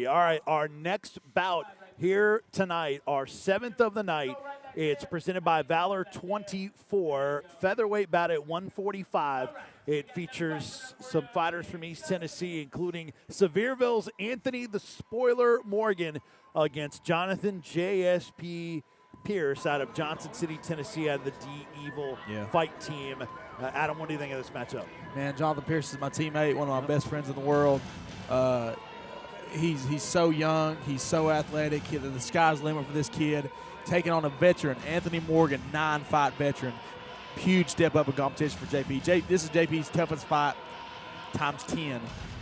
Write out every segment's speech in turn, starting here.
All right, our next bout here tonight, our 7th of the night. It's presented by Valor 24, featherweight bout at 145. It features some fighters from East Tennessee, including Sevierville's Anthony the Spoiler Morgan against Jonathan JSP Pearce out of Johnson City, Tennessee, out of the D-Evil fight team. Adam, what do you think of this matchup? Man, Jonathan Pearce is my teammate, one of my best friends in the world. He's so young. He's so athletic. The sky's the limit for this kid. Taking on a veteran, Anthony Morgan, 9-fight veteran. Huge step up in competition for JP. This is JP's toughest fight times 10.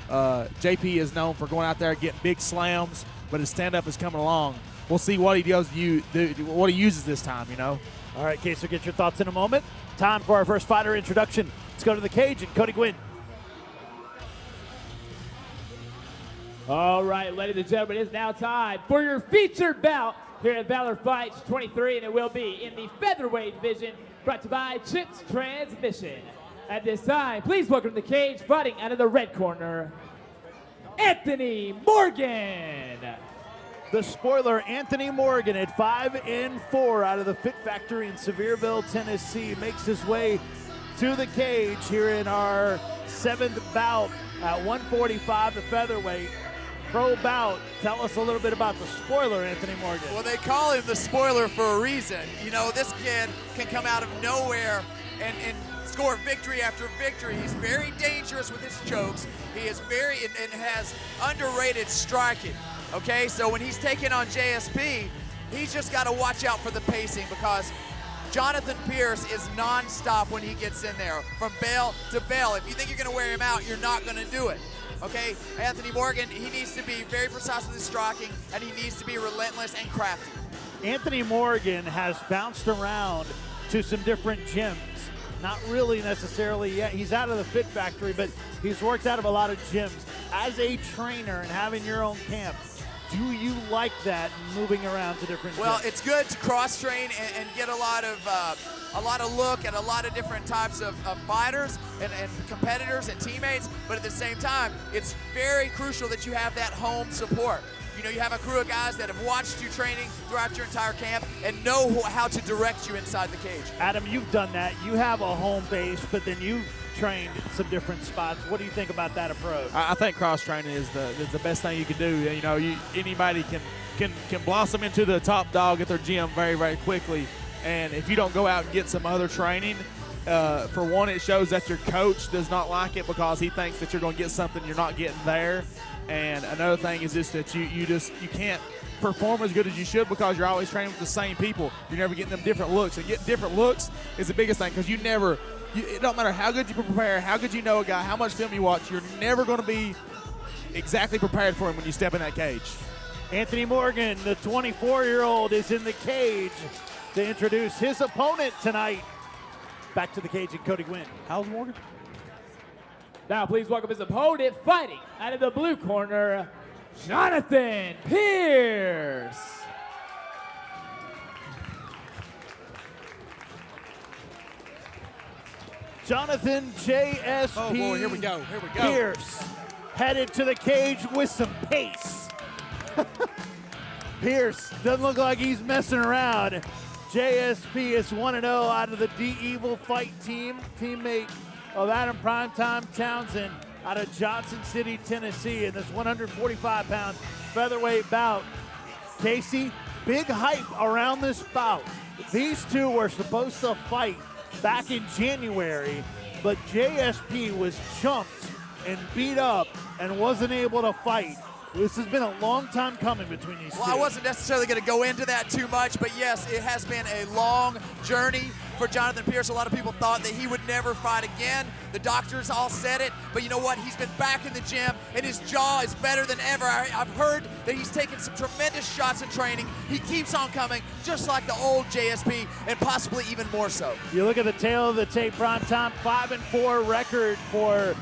JP is known for going out there and getting big slams, but his stand-up is coming along. We'll see what he does, what he uses this time, you know. All right, Case, so get your thoughts in a moment. Time for our first fighter introduction. Let's go to the cage and Cody Gwynn. All right, ladies and gentlemen, it's now time for your featured bout here at Valor Fights 23, and it will be in the featherweight division, brought to you by Chips Transmission. At this time, please welcome to the cage, fighting out of the red corner, Anthony Morgan. The spoiler, Anthony Morgan, at 5-4 out of the Fit Factory in Sevierville, Tennessee, makes his way to the cage here in our 7th bout at 145, the featherweight. Pro bout. Tell us a little bit about the spoiler, Anthony Morgan. Well, they call him the spoiler for a reason. You know, this kid can come out of nowhere and score victory after victory. He's very dangerous with his chokes. He is very and has underrated striking. Okay, so when he's taking on JSP, he's just got to watch out for the pacing, because Jonathan Pearce is non-stop when he gets in there, from bell to bell. If you think you're going to wear him out, you're not going to do it. Okay, Anthony Morgan, he needs to be very precise with his striking, and he needs to be relentless and crafty. Anthony Morgan has bounced around to some different gyms. Not really necessarily yet. He's out of the Fit Factory, but he's worked out of a lot of gyms. As a trainer and having your own camp, do you like that, moving around to different Well, gyms? it's good to cross-train and get a lot of look at a lot of different types of fighters and competitors and teammates, but at the same time, it's very crucial that you have that home support. You know, you have a crew of guys that have watched you training throughout your entire camp and know how to direct you inside the cage. Adam, you've done that. You have a home base, but then you've trained some different spots. What do you think about that approach? I think cross-training is the best thing you can do. You know, anybody can blossom into the top dog at their gym very, very quickly. And if you don't go out and get some other training, for one, it shows that your coach does not like it, because he thinks that you're going to get something you're not getting there. And another thing is just that you can't perform as good as you should, because you're always training with the same people. You're never getting them different looks. And getting different looks is the biggest thing, because it don't matter how good you prepare, how good you know a guy, how much film you watch, you're never going to be exactly prepared for him when you step in that cage. Anthony Morgan, the 24-year-old, is in the cage to introduce his opponent tonight. Back to the cage and Cody Gwynn. How's Morgan? Now please welcome his opponent, fighting out of the blue corner, Jonathan Pearce. Jonathan JSP Oh boy, here we go. Pearce headed to the cage with some pace. Pearce doesn't look like he's messing around. JSP is 1-0 out of the D-Evil fight team, teammate of Adam Primetime Townsend out of Johnson City, Tennessee, in this 145-pound featherweight bout. Casey, big hype around this bout. These two were supposed to fight back in January, but JSP was chumped and beat up and wasn't able to fight. This has been a long time coming between these two. Well, I wasn't necessarily going to go into that too much, but yes, it has been a long journey for Jonathan Pearce. A lot of people thought that he would never fight again. The doctors all said it, but you know what? He's been back in the gym, and his jaw is better than ever. I've heard that he's taken some tremendous shots in training. He keeps on coming, just like the old JSP, and possibly even more so. You look at the tail of the tape, Primetime, 5-4 record for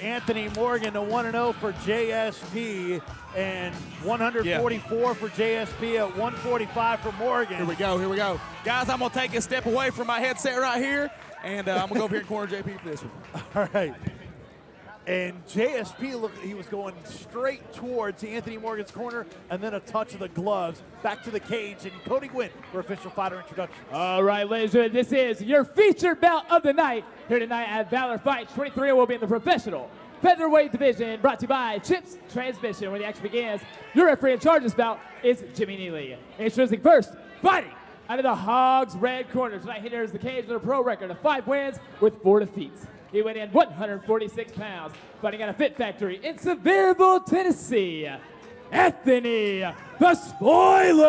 Anthony Morgan, to 1-0 for JSP, and 144 for JSP at 145 for Morgan. Here we go. Guys, I'm going to take a step away from my headset right here, and I'm going to go over here and corner JP for this one. All right. And JSP looked, he was going straight towards Anthony Morgan's corner, and then a touch of the gloves back to the cage. And Cody Gwynn for official fighter introduction. All right, ladies and gentlemen, this is your featured bout of the night. Here tonight at Valor Fights 23 will be in the professional featherweight division, brought to you by Chips Transmission. When the action begins, your referee in charge of this bout is Jimmy Neely. Introducing first, fighting out of the Hogs red corner. Tonight he enters the cage with a pro record of 5 wins with 4 defeats. He weighed in 146 pounds, fighting out of Fit Factory in Sevierville, Tennessee. Anthony, the Spoiler,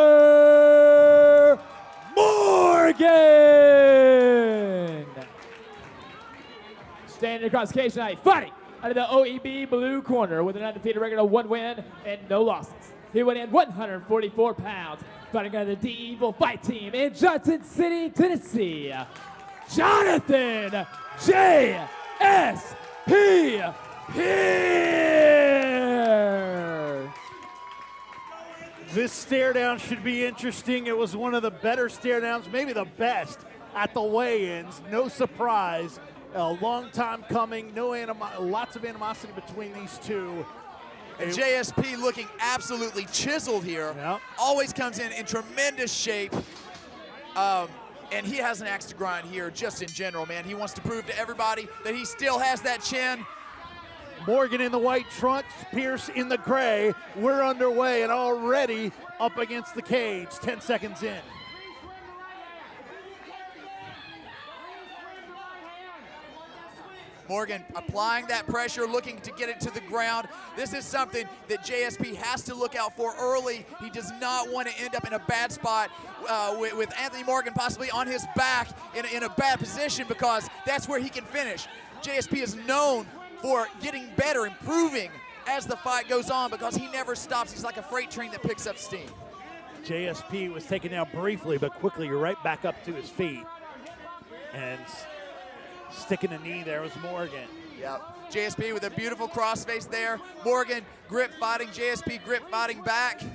Morgan. Standing across the cage tonight, fighting out of the OEB blue corner with an undefeated record of 1 win and no losses. He weighed in 144 pounds, fighting out of the D-Evil Fight Team in Johnson City, Tennessee. Jonathan J.S.P. Pearce. This stare down should be interesting. It was one of the better stare downs, maybe the best at the weigh-ins. No surprise. A long time coming. Lots of animosity between these two. And JSP looking absolutely chiseled here. Yep. Always comes in tremendous shape. And he has an axe to grind here just in general, man. He wants to prove to everybody that he still has that chin. Morgan in the white trunks, Pearce in the gray. We're underway and already up against the cage, 10 seconds in. Morgan applying that pressure, looking to get it to the ground. This is something that JSP has to look out for early. He does not want to end up in a bad spot with Anthony Morgan possibly on his back in a bad position, because that's where he can finish. JSP is known for getting better, improving as the fight goes on, because he never stops. He's like a freight train that picks up steam. JSP was taken down briefly, but quickly right back up to his feet. And sticking a knee there was Morgan. Yep. JSP with a beautiful crossface there. Morgan grip fighting, JSP grip fighting back. Jimmy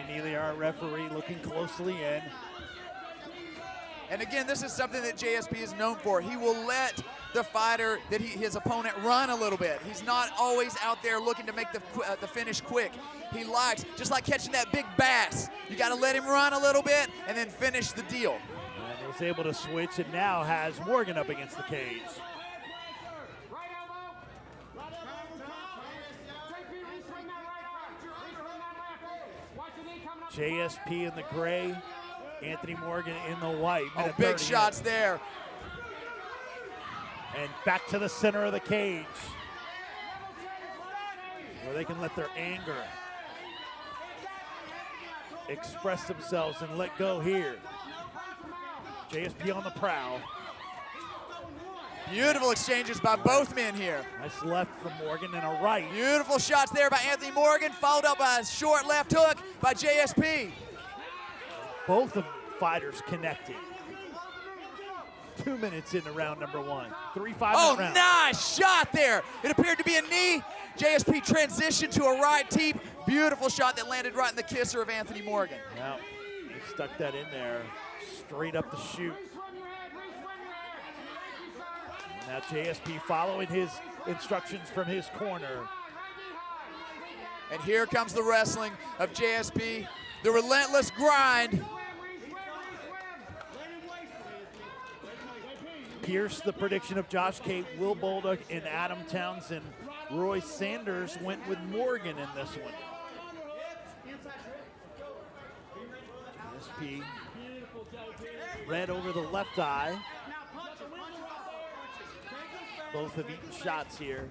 Neely, our referee, looking closely in. And again, this is something that JSP is known for. He will let the fighter, his opponent, run a little bit. He's not always out there looking to make the finish quick. He likes, just like catching that big bass, you got to let him run a little bit and then finish the deal. And he was able to switch and now has Morgan up against the cage. JSP in the gray, Anthony Morgan in the white. Oh, big shots there. And back to the center of the cage, where they can let their anger express themselves and let go here. JSP on the prowl. Beautiful exchanges by both men here. Nice left from Morgan and a right. Beautiful shots there by Anthony Morgan, followed up by a short left hook by JSP. Both of fighters connecting. 2 minutes into round number 1. 3-5 Oh, round. nice shot there. It appeared to be a knee. JSP transitioned to a right teep. Beautiful shot that landed right in the kisser of Anthony Morgan. Now, he stuck that in there, straight up the chute. Now JSP following his instructions from his corner. And here comes the wrestling of JSP, the relentless grind. Pearce, the prediction of Josh Cate, Will Bolduc, and Adam Townsend. Roy Sanders went with Morgan in this one. JSP, red over the left eye. Both have eaten shots here.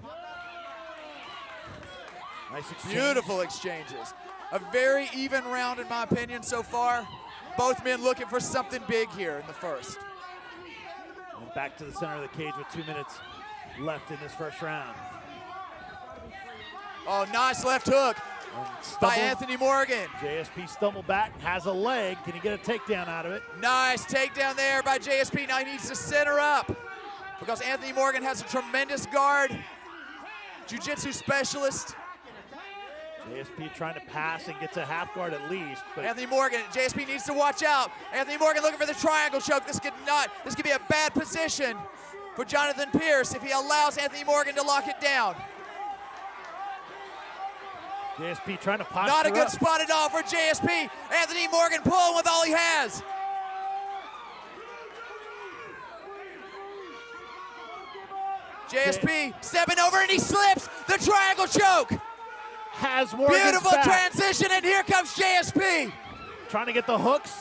Nice exchange. Beautiful exchanges. A very even round in my opinion so far. Both men looking for something big here in the first. And back to the center of the cage with 2 minutes left in this first round. Oh, nice left hook by Anthony Morgan. JSP stumbled back, has a leg. Can he get a takedown out of it? Nice takedown there by JSP. Now he needs to center up, because Anthony Morgan has a tremendous guard. Jiu-jitsu specialist. JSP trying to pass and gets a half guard at least. But Anthony Morgan, JSP needs to watch out. Anthony Morgan looking for the triangle choke. This could be a bad position. for Jonathan Pearce if he allows Anthony Morgan to lock it down. JSP trying to posture Not a good up. spot at all for JSP. Anthony Morgan pulling with all he has. JSP stepping over and he slips the triangle choke. Has Morgan's Beautiful back. transition, and here comes JSP. Trying to get the hooks.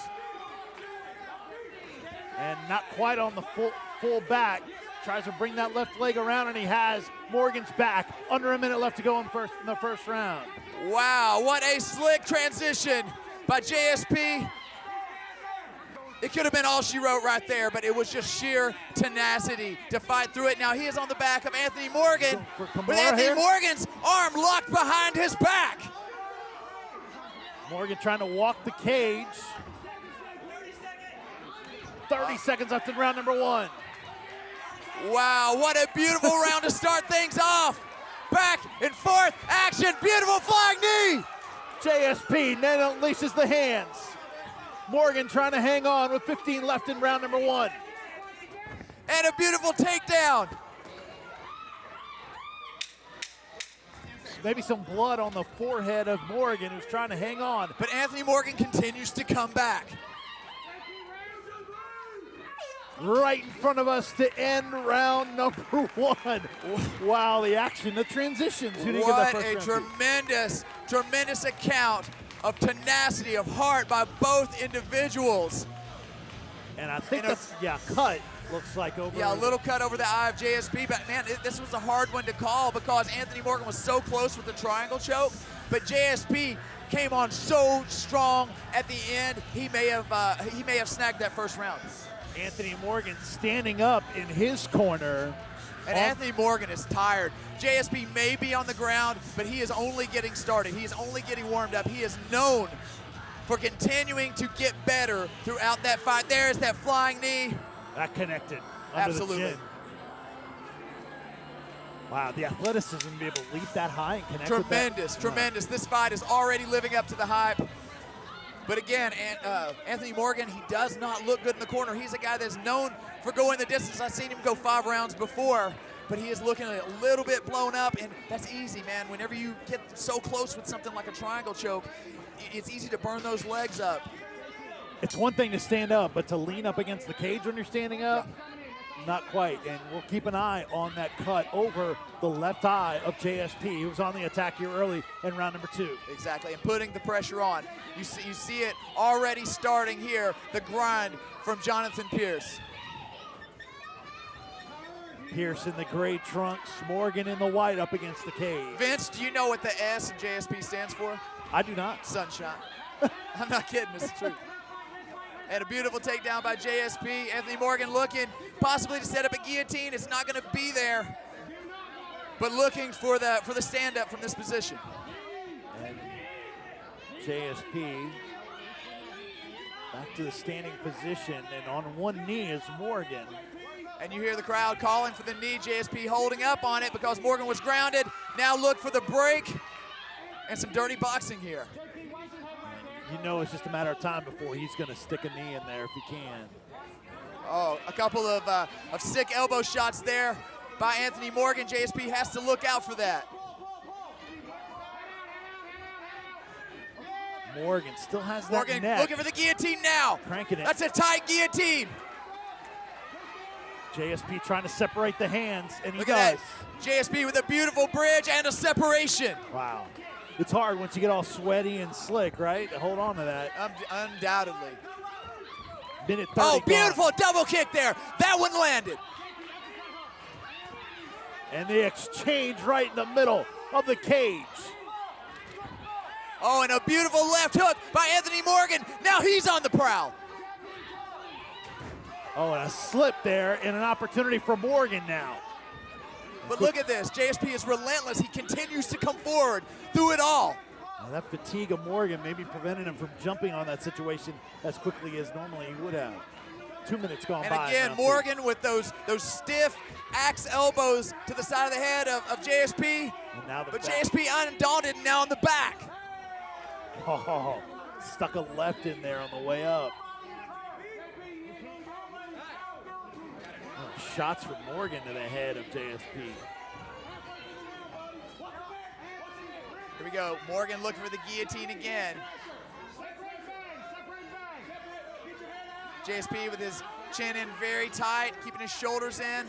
And not quite on the full back. Tries to bring that left leg around, and he has Morgan's back. Under a minute left to go in the first round. Wow, what a slick transition by JSP. It could have been all she wrote right there, but it was just sheer tenacity to fight through it. Now he is on the back of Anthony Morgan, with Anthony Morgan's arm locked behind his back. Morgan trying to walk the cage. 30 seconds left in round number 1. Wow, what a beautiful round to start things off. Back and forth action, beautiful flying knee. JSP then unleashes the hands. Morgan trying to hang on with 15 left in round number 1. And a beautiful takedown. Maybe some blood on the forehead of Morgan, who's trying to hang on. But Anthony Morgan continues to come back. Right in front of us to end round number 1. Wow, the action, the transitions. Who didn't get that What first a round? tremendous account of tenacity, of heart by both individuals. And I think that's, cut, looks like over. Yeah, a little cut over the eye of JSP, but man, this was a hard one to call because Anthony Morgan was so close with the triangle choke, but JSP came on so strong at the end, he may have snagged that first round. Anthony Morgan standing up in his corner. And Anthony Morgan is tired. JSP may be on the ground, but he is only getting started. He is only getting warmed up. He is known for continuing to get better throughout that fight. There's that flying knee. That connected. Under Absolutely. The chin. Wow, the athleticism to be able to leap that high and connect with that. Tremendous. This fight is already living up to the hype. But again, Anthony Morgan, he does not look good in the corner. He's a guy that's known for going the distance. I've seen him go 5 rounds before, but he is looking a little bit blown up, and that's easy, man. Whenever you get so close with something like a triangle choke, it's easy to burn those legs up. It's one thing to stand up, but to lean up against the cage when you're standing up, not quite. And we'll keep an eye on that cut over the left eye of JSP, who was on the attack here early in round number 2. Exactly, and putting the pressure on. You see it already starting here, the grind from Jonathan Pearce. Pearce in the gray trunks, Morgan in the white up against the cage. Vince, do you know what the S in JSP stands for? I do not. Sunshine. I'm not kidding, it's the truth. And a beautiful takedown by JSP. Anthony Morgan looking possibly to set up a guillotine. It's not going to be there, but looking for the stand-up from this position. And JSP back to the standing position, and on one knee is Morgan. And you hear the crowd calling for the knee. JSP holding up on it because Morgan was grounded. Now look for the break and some dirty boxing here. You know it's just a matter of time before he's going to stick a knee in there if he can. Oh, a couple of sick elbow shots there by Anthony Morgan. JSP has to look out for that. Morgan still has that Morgan neck. looking for the guillotine now. Cranking it. That's a tight guillotine. JSP trying to separate the hands, and he Look does. at that. JSP with a beautiful bridge and a separation. Wow. It's hard once you get all sweaty and slick, right? Hold on to that. Undoubtedly. Minute 30 Oh, gone. beautiful double kick there. That one landed. And the exchange right in the middle of the cage. Oh, and a beautiful left hook by Anthony Morgan. Now he's on the prowl. Oh, and a slip there and an opportunity for Morgan now. But look at this. JSP is relentless. He continues to come forward through it all. Now that fatigue of Morgan maybe prevented him from jumping on that situation as quickly as normally he would have. 2 minutes gone by. And again, Morgan with those stiff axe elbows to the side of the head of JSP. And now the But back. JSP undaunted and now on the back. Oh, stuck a left in there on the way up. Oh, shots from Morgan to the head of JSP. Here we go. Morgan looking for the guillotine again. JSP with his chin in very tight, keeping his shoulders in.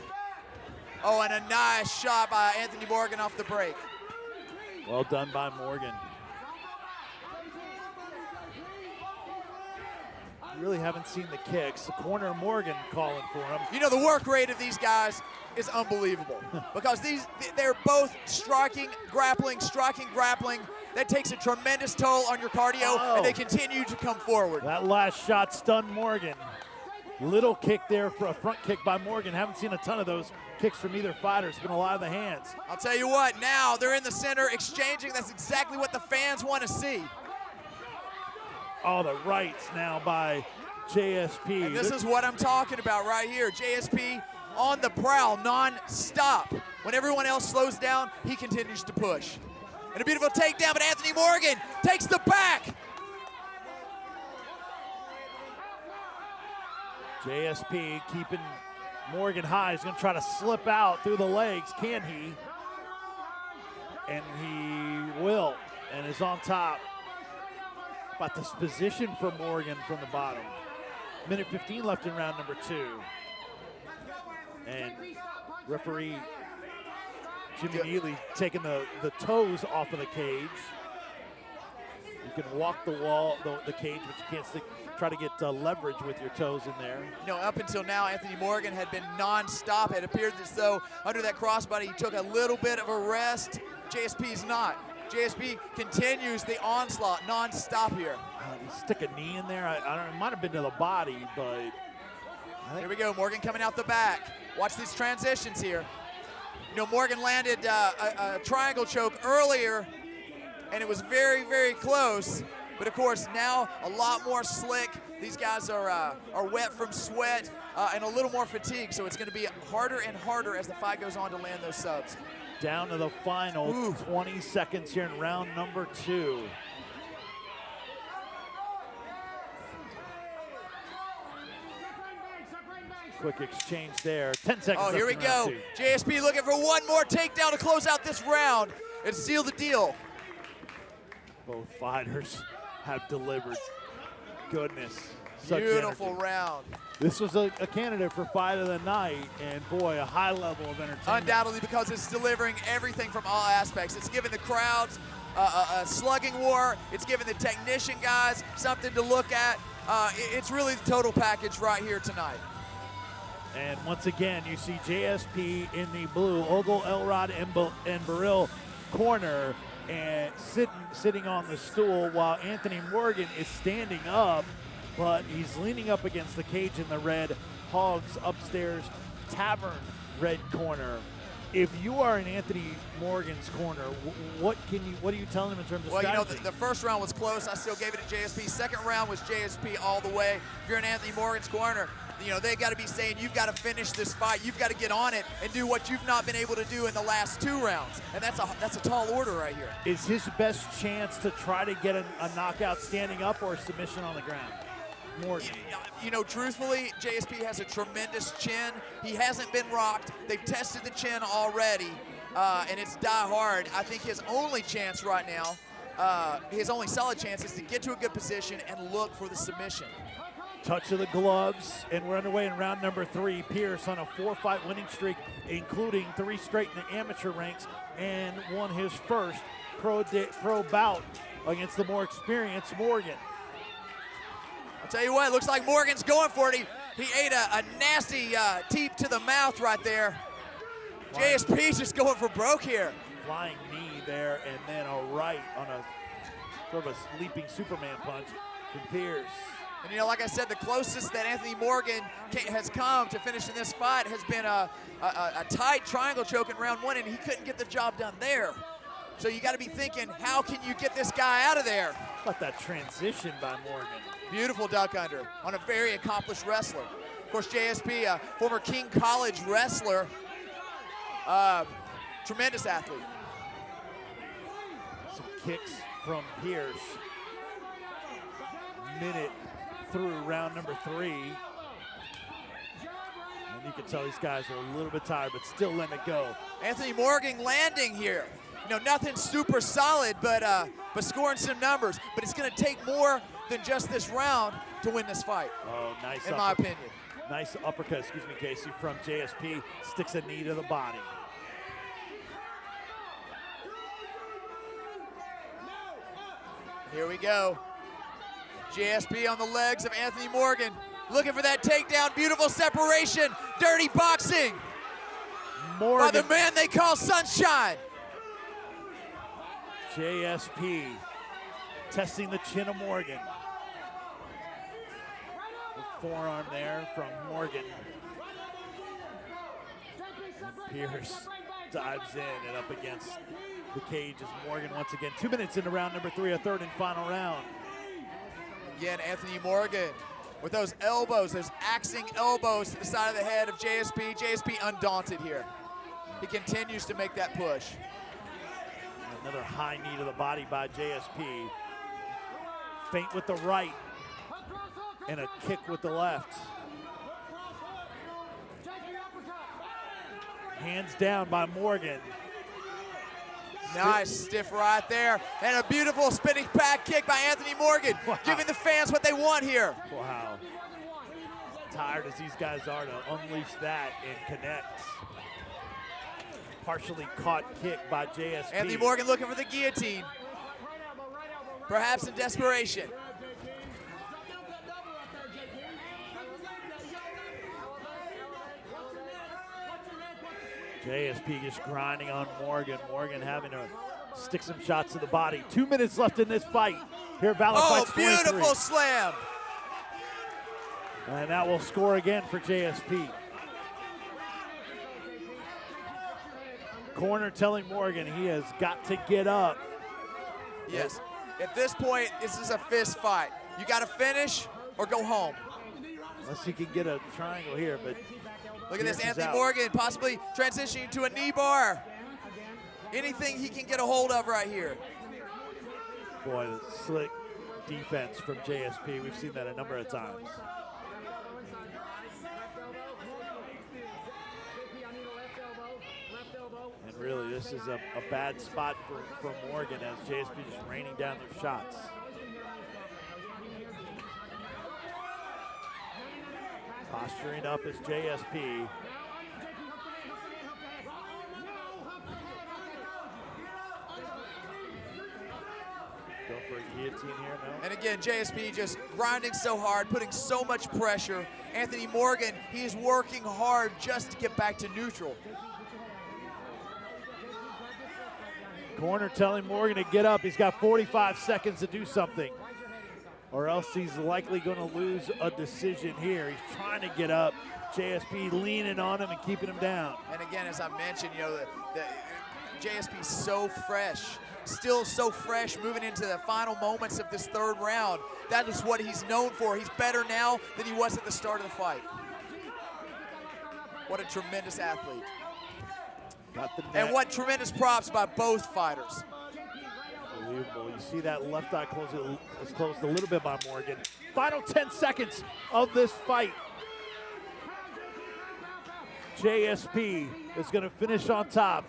Oh, and a nice shot by Anthony Morgan off the break. Well done by Morgan. Really haven't seen the kicks. The corner Morgan calling for him. You know, the work rate of these guys is unbelievable because they're both striking, grappling. That takes a tremendous toll on your cardio, and they continue to come forward. That last shot stunned Morgan. Little kick there for a front kick by Morgan. Haven't seen a ton of those kicks from either fighter. It's been a lot of the hands. I'll tell you what, now they're in the center exchanging. That's exactly what the fans want to see. Oh, the rights now by JSP. And this is what I'm talking about right here. JSP on the prowl, non-stop. When everyone else slows down, he continues to push. And a beautiful takedown, but Anthony Morgan takes the back. JSP keeping Morgan high. He's going to try to slip out through the legs. Can he? And he will, and is on top. About this position for Morgan from the bottom. Minute 15 left in round number 2. And referee Jimmy Neely taking the toes off of the cage. You can walk the wall, the cage, but you can't try to get leverage with your toes in there. You know, up until now, Anthony Morgan had been non-stop. It appeared as though under that crossbody he took a little bit of a rest. JSP's not. JSP continues the onslaught non-stop here. Stick a knee in there. I don't know, it might have been to the body, but here we go. Morgan coming out the back. Watch these transitions here. You know, Morgan landed a triangle choke earlier, and it was very, very close. But of course, now a lot more slick. These guys are wet from sweat and a little more fatigue, so it's going to be harder and harder as the fight goes on to land those subs. Down to the final 20 seconds here in round number 2. Quick exchange there. 10 seconds. Oh, here we go. JSP looking for one more takedown to close out this round and seal the deal. Both fighters have delivered. Goodness. Beautiful round. This was a candidate for fight of the night, and boy, a high level of entertainment. Undoubtedly, because it's delivering everything from all aspects. It's giving the crowds a slugging war. It's giving the technician guys something to look at. It's really the total package right here tonight. And once again, you see JSP in the blue, Ogle, Elrod, and Burrill corner, and sitting on the stool while Anthony Morgan is standing up, but he's leaning up against the cage in the red Hogs Upstairs Tavern red corner. If you are in Anthony Morgan's corner, what are you telling him in terms of strategy? Well, you know, the first round was close. I still gave it to JSP. Second round was JSP all the way. If you're in Anthony Morgan's corner, you know, they got to be saying, you've got to finish this fight. You've got to get on it and do what you've not been able to do in the last 2 rounds. And that's a tall order right here. Is his best chance to try to get a knockout standing up or a submission on the ground? Morgan. You know, truthfully, JSP has a tremendous chin. He hasn't been rocked. They've tested the chin already, and it's die hard. I think his only chance right now, his only solid chance is to get to a good position and look for the submission. Touch of the gloves, and we're underway in round number 3. Pearce on a 4-fight winning streak, including 3 straight in the amateur ranks, and won his first pro bout against the more experienced Morgan. I'll tell you what, it looks like Morgan's going for it. He ate a nasty teep to the mouth right there. JSP's just going for broke here. Flying knee there, and then a right on a sort of a leaping Superman punch from Pearce. And you know, like I said, the closest that Anthony Morgan has come to finishing this fight has been a tight triangle choke in round 1, and he couldn't get the job done there. So you got to be thinking, how can you get this guy out of there? How about that transition by Morgan? Beautiful duck under on a very accomplished wrestler. Of course, JSP, a former King College wrestler, tremendous athlete. Some kicks from Pearce. Minute through round number 3. And And you can tell these guys are a little bit tired, but still letting it go. Anthony Morgan landing here. You know, nothing super solid, but scoring some numbers. But it's going to take more than just this round to win this fight. Oh, nice. In my opinion. Nice uppercut, excuse me, Casey, from JSP. Sticks a knee to the body. Here we go. JSP on the legs of Anthony Morgan. Looking for that takedown. Beautiful separation. Dirty boxing. Morgan. By the man they call Sunshine. JSP testing the chin of Morgan. The forearm there from Morgan. And Pearce dives in and up against the cage as Morgan once again. 2 minutes into round number 3, a third and final round. Again, Anthony Morgan with those elbows, those axing elbows to the side of the head of JSP. JSP undaunted here. He continues to make that push. Another high knee to the body by JSP. Feint with the right and a kick with the left. Hands down by Morgan. Nice stiff right there. And a beautiful spinning back kick by Anthony Morgan. Wow. Giving the fans what they want here. Wow. Tired as these guys are to unleash that and connect. Partially caught kick by JSP. Anthony Morgan looking for the guillotine. Perhaps in desperation. JSP just grinding on Morgan. Morgan having to stick some shots to the body. 2 minutes left in this fight. Here, Valor fights 23. Beautiful slam. And that will score again for JSP. Corner telling Morgan he has got to get up. Yes. At this point, this is a fist fight. You got to finish or go home. Unless he can get a triangle here, but look at this, Pearce is Anthony out. Morgan possibly transitioning to a knee bar. Anything he can get a hold of right here. Boy, the slick defense from JSP. We've seen that a number of times. And really, this is a bad spot for Morgan as JSP just raining down their shots. Posturing up is JSP. Go for a guillotine here, no? And again, JSP just grinding so hard, putting so much pressure. Anthony Morgan, he's working hard just to get back to neutral. Corner telling Morgan to get up. He's got 45 seconds to do something, or else he's likely going to lose a decision here. He's trying to get up. JSP leaning on him and keeping him down. And again, as I mentioned, you know, the JSP's so fresh, still so fresh moving into the final moments of this third round. That is what he's known for. He's better now than he was at the start of the fight. What a tremendous athlete. Got the net. And what tremendous props by both fighters. Unbelievable. You see that left eye is closed a little bit by Morgan. Final 10 seconds of this fight. JSP is going to finish on top.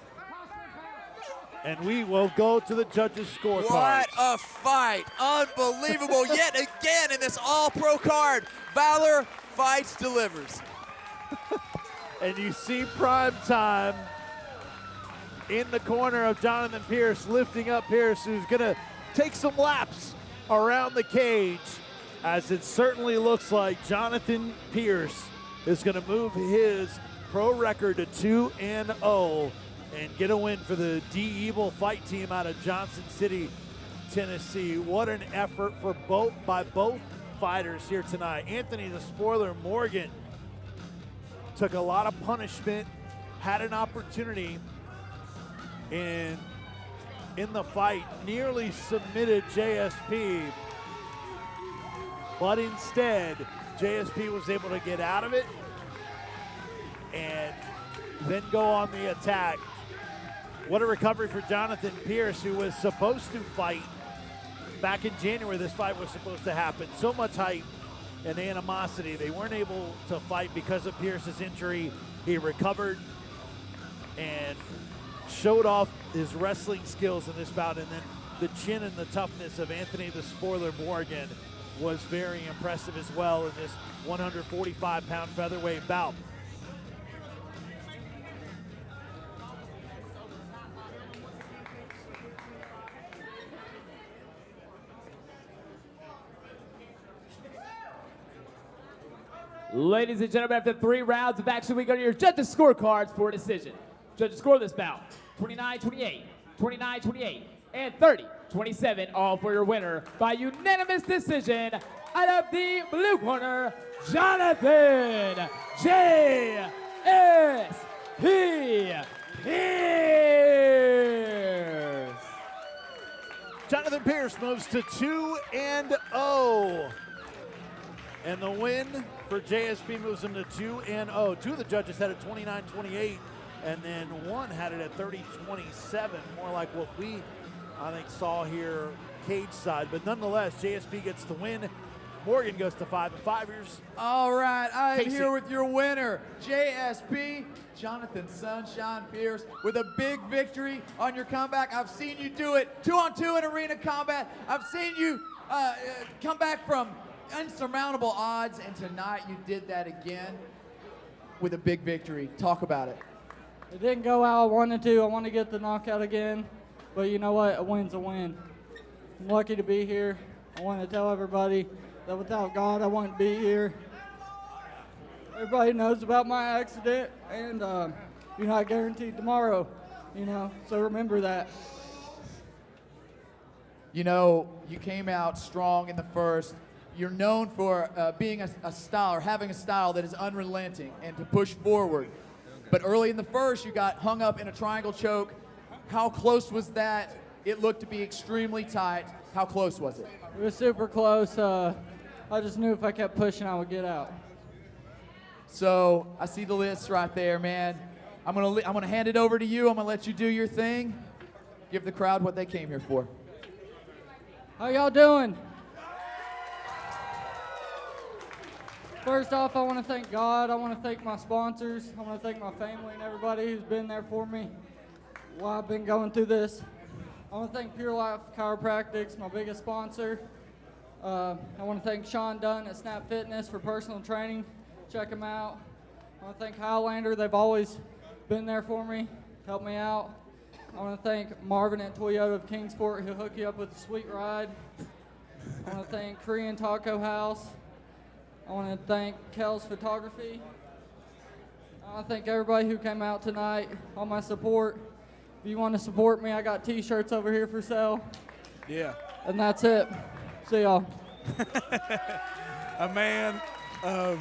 And we will go to the judges' scorecards. What a fight. Unbelievable. Yet again in this all-pro card, Valor fights, delivers. And you see Prime Time in the corner of Jonathan Pearce, lifting up Pearce, who's going to take some laps around the cage, as it certainly looks like Jonathan Pearce is going to move his pro record to 2-0 and get a win for the D-Evil fight team out of Johnson City, Tennessee. What an effort by both fighters here tonight. Anthony the Spoiler Morgan took a lot of punishment, had an opportunity in the fight, nearly submitted JSP, but instead JSP was able to get out of it and then go on the attack. What a recovery for Jonathan Pearce, who was supposed to fight back in January. This fight was supposed to happen. So much hype and animosity. They weren't able to fight because of Pearce's injury. He recovered and showed off his wrestling skills in this bout, and then the chin and the toughness of Anthony the Spoiler Morgan was very impressive as well in this 145-pound featherweight bout. Ladies and gentlemen, after 3 rounds of action, we go to your judges' scorecards for a decision. Judges score this bout 29-28, 29-28, and 30-27, all for your winner by unanimous decision out of the blue corner, Jonathan J.S.P. Pearce. Jonathan Pearce moves to 2-0. And the win for JSP moves him to 2-0. 2 of the judges had it 29-28, and then 1 had it at 30-27, more like what we, I think, saw here cage side. But nonetheless, JSP gets the win. Morgan goes to 5-5. All right, I'm Casey. here with your winner, JSP, Jonathan Sunshine Pearce, with a big victory on your comeback. I've seen you do it 2-on-2 in arena combat. I've seen you come back from insurmountable odds, and tonight you did that again with a big victory. Talk about it. It didn't go how I wanted to. I want to get the knockout again, but you know what? A win's a win. I'm lucky to be here. I want to tell everybody that without God, I wouldn't be here. Everybody knows about my accident, and you're not guaranteed tomorrow, so remember that. You know, you came out strong in the first. You're known for being a style, or having a style that is unrelenting and to push forward. But early in the first, you got hung up in a triangle choke. How close was that? It looked to be extremely tight. How close was it? It was super close. I just knew if I kept pushing, I would get out. So I see the list right there, man. I'm gonna hand it over to you. I'm gonna let you do your thing. Give the crowd what they came here for. How y'all doing? First off, I want to thank God. I want to thank my sponsors. I want to thank my family and everybody who's been there for me while I've been going through this. I want to thank Pure Life Chiropractics, my biggest sponsor. I want to thank Sean Dunn at Snap Fitness for personal training. Check him out. I want to thank Highlander. They've always been there for me, helped me out. I want to thank Marvin at Toyota of Kingsport. He'll hook you up with a sweet ride. I want to thank Korean Taco House. I want to thank Kel's Photography. I want to thank everybody who came out tonight, all my support. If you want to support me, I got t-shirts over here for sale. Yeah. And that's it. See y'all. A man of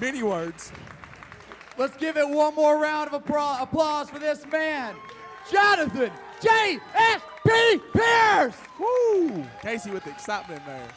many words. Let's give it one more round of applause for this man, Jonathan J.S.P. Pearce. Woo! Casey with the excitement in there.